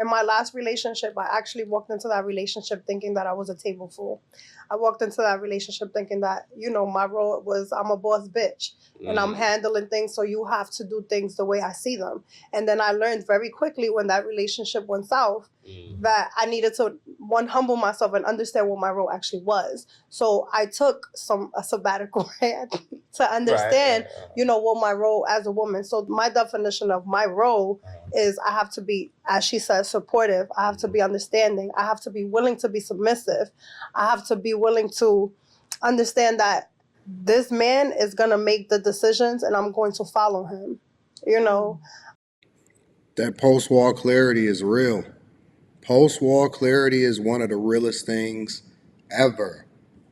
In my last relationship, I actually walked into that relationship thinking that I was a table fool. I walked into that relationship thinking that, my role was I'm a boss bitch and I'm handling things, so you have to do things the way I see them. And then I learned very quickly when that relationship went south that I needed to, humble myself and understand what my role actually was. So I took a sabbatical to understand, what my role as a woman. So my definition of my role is I have to be, as she says, supportive. I have to be understanding. I have to be willing to be submissive. I have to be willing to understand that this man is going to make the decisions and I'm going to follow him, That post-war clarity is real. Post-war clarity is one of the realest things ever.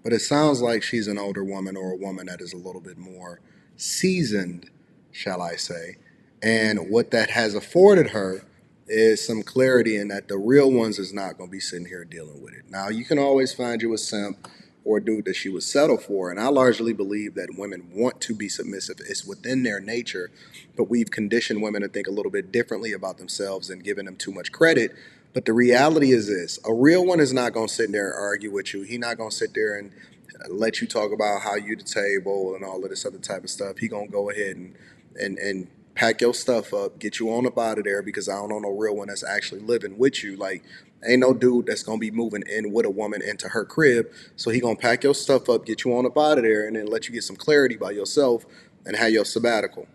But it sounds like she's an older woman, or a woman that is a little bit more seasoned, shall I say. And what that has afforded her is some clarity in that the real ones is not going to be sitting here dealing with it. Now, you can always find you a simp or a dude that she would settle for. And I largely believe that women want to be submissive. It's within their nature. But we've conditioned women to think a little bit differently about themselves and giving them too much credit. But the reality is this: a real one is not going to sit there and argue with you. He's not going to sit there and let you talk about how you the table and all of this other type of stuff. He going to go ahead and pack your stuff up, get you on up out of there, because I don't know no real one that's actually living with you. Like, ain't no dude that's going to be moving in with a woman into her crib. So he going to pack your stuff up, get you on up out of there, and then let you get some clarity by yourself and have your sabbatical.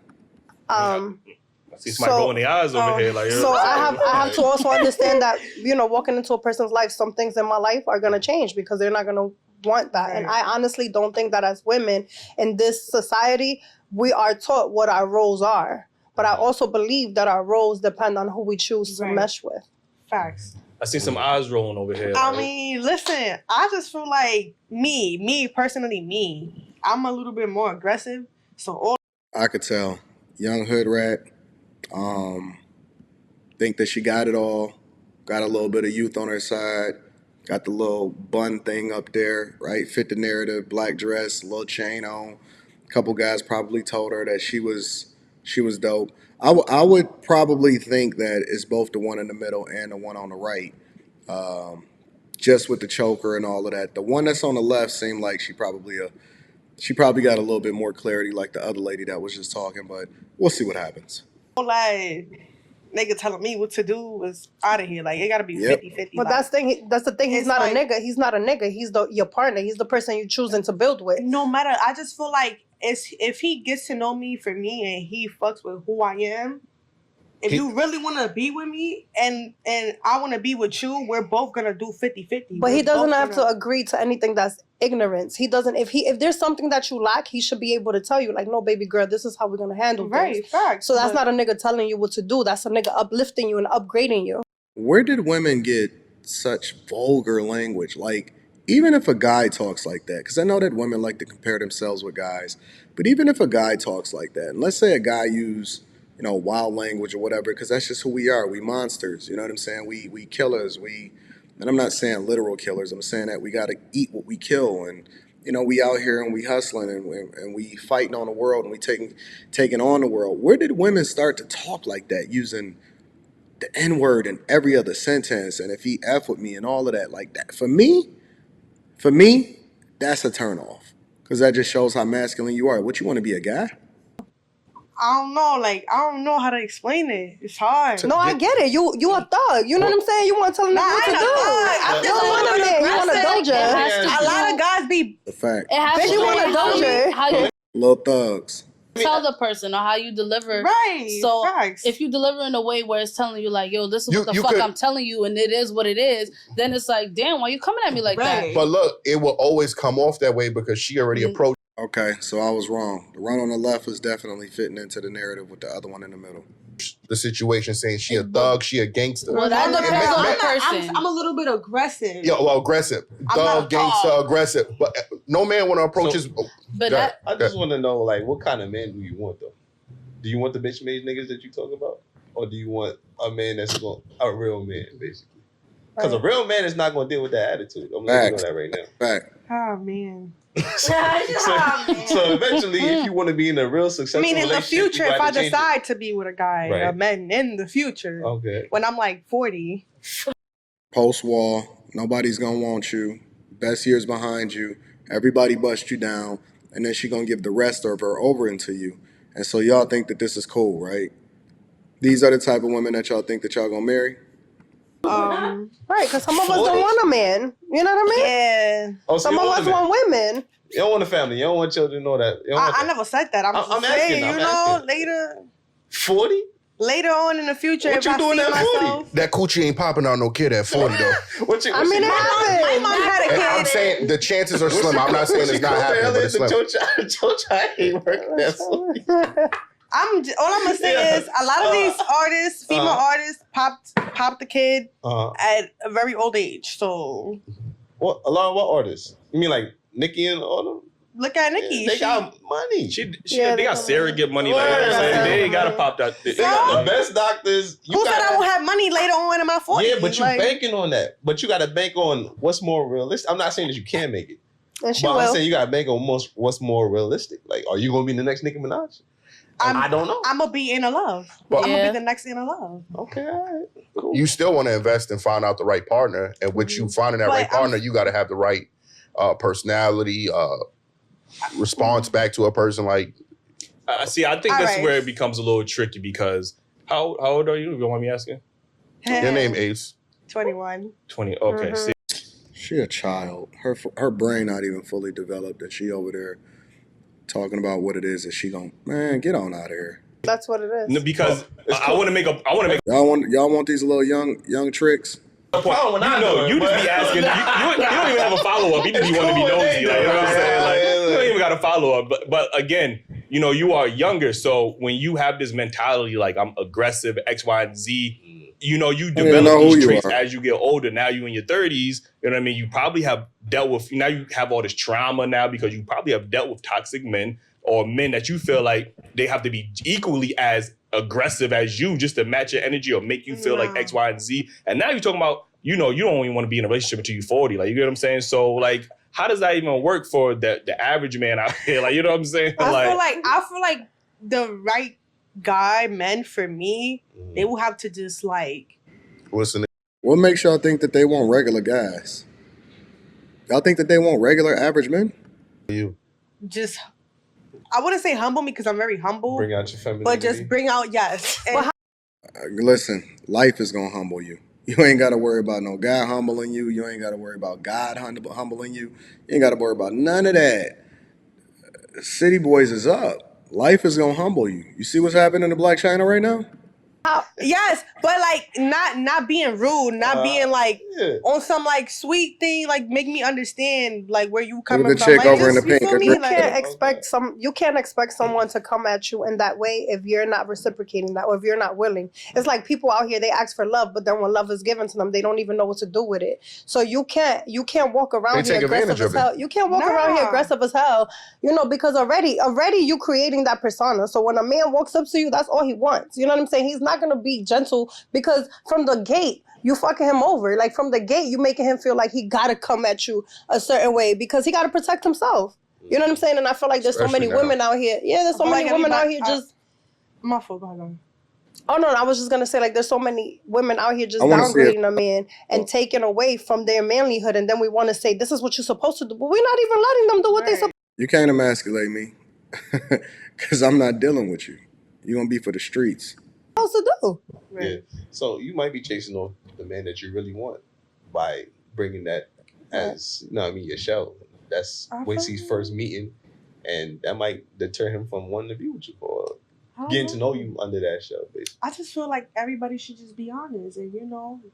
I see somebody rolling the eyes over here. So I have to also understand that, walking into a person's life, some things in my life are going to change because they're not going to want that. Right. And I honestly don't think that as women in this society, we are taught what our roles are. But I also believe that our roles depend on who we choose to mesh with. Facts. I see some eyes rolling over here. I mean, listen, I just feel like me personally, I'm a little bit more aggressive. So I could tell. Young hood rat. Think that she got it all. Got a little bit of youth on her side. Got the little bun thing up there, right? Fit the narrative. Black dress, little chain on. A couple guys probably told her that she was dope. I would probably think that it's both the one in the middle and the one on the right. Just with the choker and all of that. The one that's on the left seemed like she probably got a little bit more clarity, like the other lady that was just talking, but we'll see what happens. Like, nigga telling me what to do was out of here. Like, it gotta be 50-50. But that's the thing. He's not a nigga. He's not a nigga. He's your partner. He's the person you're choosing to build with. No matter. I just feel like if he gets to know me for me and he fucks with who I am, if you really want to be with me and I want to be with you, we're both going to do 50-50. But he doesn't have to agree to anything that's ignorance. He doesn't. If there's something that you lack, he should be able to tell you, like, no, baby girl, this is how we're going to handle things. Right. So that's not a nigga telling you what to do. That's a nigga uplifting you and upgrading you. Where did women get such vulgar language? Like, even if a guy talks like that, because I know that women like to compare themselves with guys, but even if a guy talks like that, and let's say a guy use wild language or whatever, because that's just who we are. We monsters, you know what I'm saying? We killers. And I'm not saying literal killers. I'm saying that we got to eat what we kill. And, we out here and we hustling and we fighting on the world and we taking on the world. Where did women start to talk like that, using the N-word in every other sentence, and if he F with me and all of that like that? For me, that's a turnoff, because that just shows how masculine you are. What, you want to be a guy? I don't know. Like, I don't know how to explain it. It's hard. No, I get it. You a thug. You know what I'm saying? You want to tell them what to do. I You don't want a man. You want a doja. A lot of guys be... The fact. Bitch, you want a doja. How you Little thugs. tell the person or how you deliver. Right. So facts. if you deliver in a way where it's telling you like, yo, this is what the fuck I'm telling you and it is what it is, then it's like, damn, why you coming at me like that? But look, it will always come off that way because she already approached. Okay, so I was wrong. The one on the left is definitely fitting into the narrative with the other one in the middle. The situation saying she a thug, she a gangster. Well, that depends on the person. I'm a little bit aggressive. Yeah, well, aggressive. Thug, gangster, aggressive. But no man want to approach his... But I just want to know, like, what kind of man do you want, though? Do you want the bitch-made niggas that you talk about? Or do you want a man that's a real man, basically? Because a real man is not going to deal with that attitude. I'm letting you know that right now. Fact. Oh, man. So eventually, if you want to be in a real successful I mean, in the relationship, future, you if I gotta change it. decide to be with a guy, Right. a man in the future, Okay. when I'm like 40. Post-wall, nobody's gonna want you. Best years behind you. Everybody busts you down, and then she gonna give the rest of her over into you. And so y'all think that this is cool, right? These are the type of women that y'all think that y'all gonna marry? Right, because some of us 40? don't want a man. You know what I mean? Yeah. Oh, so Some you of don't us want want women. You don't want a family. You don't want children. Know that. You don't want I that. never said that. I'm I'm just asking, saying, I'm you know, asking. later 40? later on in the future, What if you I doing see at 40? myself. That coochie ain't popping out no kid at 40 though. I mean, it My happens. mom had a And kid. I'm saying the chances are slim. I'm not saying it's not happening, but it's slim. I ain't working that 40. All I'm gonna say is a lot of these artists, female artists, popped the kid at a very old age. So What? A lot of what artists? You mean like Nicki and all them? look at Nicki. They got money. Yeah, they got surrogate money. Like Right. they ain't gotta pop that. They got the best doctors. Who said I won't have money later on in my 40s? Yeah, but you like, banking on that. But you got to bank on what's more realistic. I'm not saying that you can make it. And she But I'm will. saying you got to bank on what's more realistic. Like, are you going to be the next Nicki Minaj? I don't know. I'm gonna be in a love. But- I'm gonna be the next in a love. Okay, all right. Cool. You still want to invest and find out the right partner, and with you finding that But right partner, you got to have the right personality, response back to a person. Like, See, I think All that's right. where it becomes a little tricky because how old are you? If you don't mind me asking? your name Ace. 21. 20. Okay. See, She a child. Her brain not even fully developed, and she over there talking about what it is that she gon' man, get on out of here. That's what it is. no, because I want to make a. Y'all want these little young tricks? problem when I do it, You just be asking. You don't even have a follow up. You just be wanting to be nosy. Like, you know what I'm saying? Like, you don't even got a follow up. But again, you are younger, so when you have this mentality like I'm aggressive, X, Y, and Z, you develop these traits as you get older. Now you in your 30s. You know what I mean? You probably have dealt with. Now you have all this trauma now because you probably have dealt with toxic men or men that you feel like they have to be equally as aggressive as you just to match your energy or make you feel like X, Y, and Z. And now you're talking about, you don't even want to be in a relationship until you're 40. Like, you get what I'm saying? So, like, how does that even work for the average man out here? Like, you know what I'm saying? I feel like the right guy meant for me, they will have to just like. Listen, What makes y'all think that they want regular guys? Y'all think that they want regular average men? Just, I wouldn't say humble me because I'm very humble, Bring out your femininity. but just bring out And Listen, life is gonna humble you. You ain't got to worry about no guy humbling you. You ain't got to worry about God humbling you. You ain't got to worry about none of that. City Boys is up. Life is gonna humble you. You see what's happening to Black China right now? yes, but like not being rude, not being like on some like sweet thing, like make me understand like where you coming the from. chick Like, over in the you pink. feel me? You Like, can't expect someone to come at you in that way if you're not reciprocating that or if you're not willing. It's like people out here, they ask for love, but then when love is given to them, they don't even know what to do with it. So you can't walk around here aggressive as hell. You can't walk around here aggressive as hell, because already you creating that persona. So when a man walks up to you, that's all he wants. You know what I'm saying? He's not gonna be gentle because from the gate you fucking him over. Like from the gate you making him feel like he gotta come at you a certain way because he gotta protect himself. You know what I'm saying? And I feel like there's so many women out here. Yeah, there's so many women out here just. My fault, go ahead. Oh no, I was just gonna say like there's so many women out here just downgrading a man and taking away from their manlyhood, and then we want to say this is what you're supposed to do, but we're not even letting them do what they're supposed. You can't emasculate me because I'm not dealing with you. You're gonna be for the streets. To do. Yeah. So you might be chasing off the man that you really want by bringing that as, your shell. That's Wincy's first meeting, and that might deter him from wanting to be with you for getting to know you under that shell, basically. I just feel like everybody should just be honest, and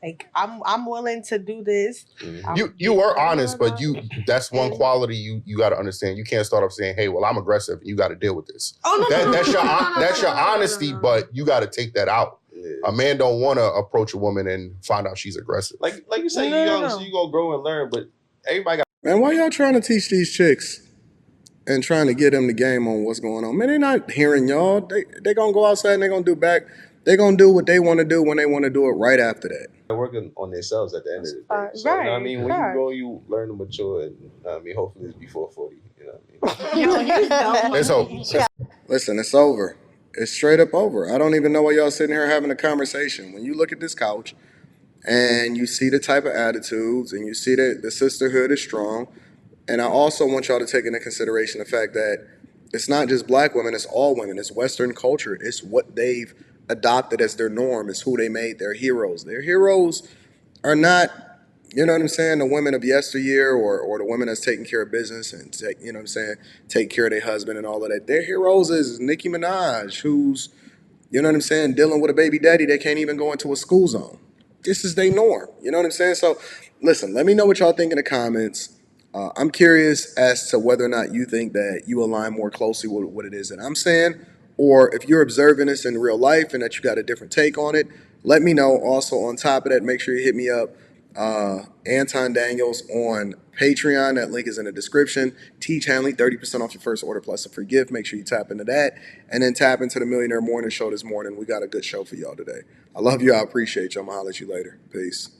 like I'm willing to do this. Mm-hmm. You were honest, but that's one quality you got to understand. You can't start off saying, "Hey, well, I'm aggressive. You got to deal with this." Oh no, that's your honesty, but you got to take that out. Yeah. A man don't want to approach a woman and find out she's aggressive. Like you say, you're young, so you gonna grow and learn. But everybody got. Man, why y'all trying to teach these chicks and trying to get them the game on what's going on? Man, they're not hearing y'all. They gonna go outside and they're gonna do what they want to do when they want to do it right after that. They're working on themselves at the end of the day. So, right, when you grow, you learn to mature, and hopefully it's before 40. You know what I mean? Yo, you dumb. It's over. Listen, it's over. It's straight up over. I don't even know why y'all sitting here having a conversation. When you look at this couch and you see the type of attitudes and you see that the sisterhood is strong, and I also want y'all to take into consideration the fact that it's not just black women, it's all women. It's Western culture. It's what they've adopted as their norm. It's who they made their heroes. Their heroes are not, you know what I'm saying, the women of yesteryear or the women that's taking care of business and take, you know what I'm saying, take care of their husband and all of that. Their heroes is Nicki Minaj, who's, you know what I'm saying, dealing with a baby daddy that can't even go into a school zone. This is their norm. You know what I'm saying? So listen, let me know what y'all think in the comments. I'm curious as to whether or not you think that you align more closely with what it is that I'm saying, or if you're observing this in real life and that you got a different take on it. Let me know. Also, on top of that, make sure you hit me up, Anton Daniels on Patreon. That link is in the description. Teach Hanley, 30% off your first order plus a free gift. Make sure you tap into that. And then tap into the Millionaire Morning Show this morning. We got a good show for y'all today. I love you. I appreciate you. I'm going to holler at you later. Peace.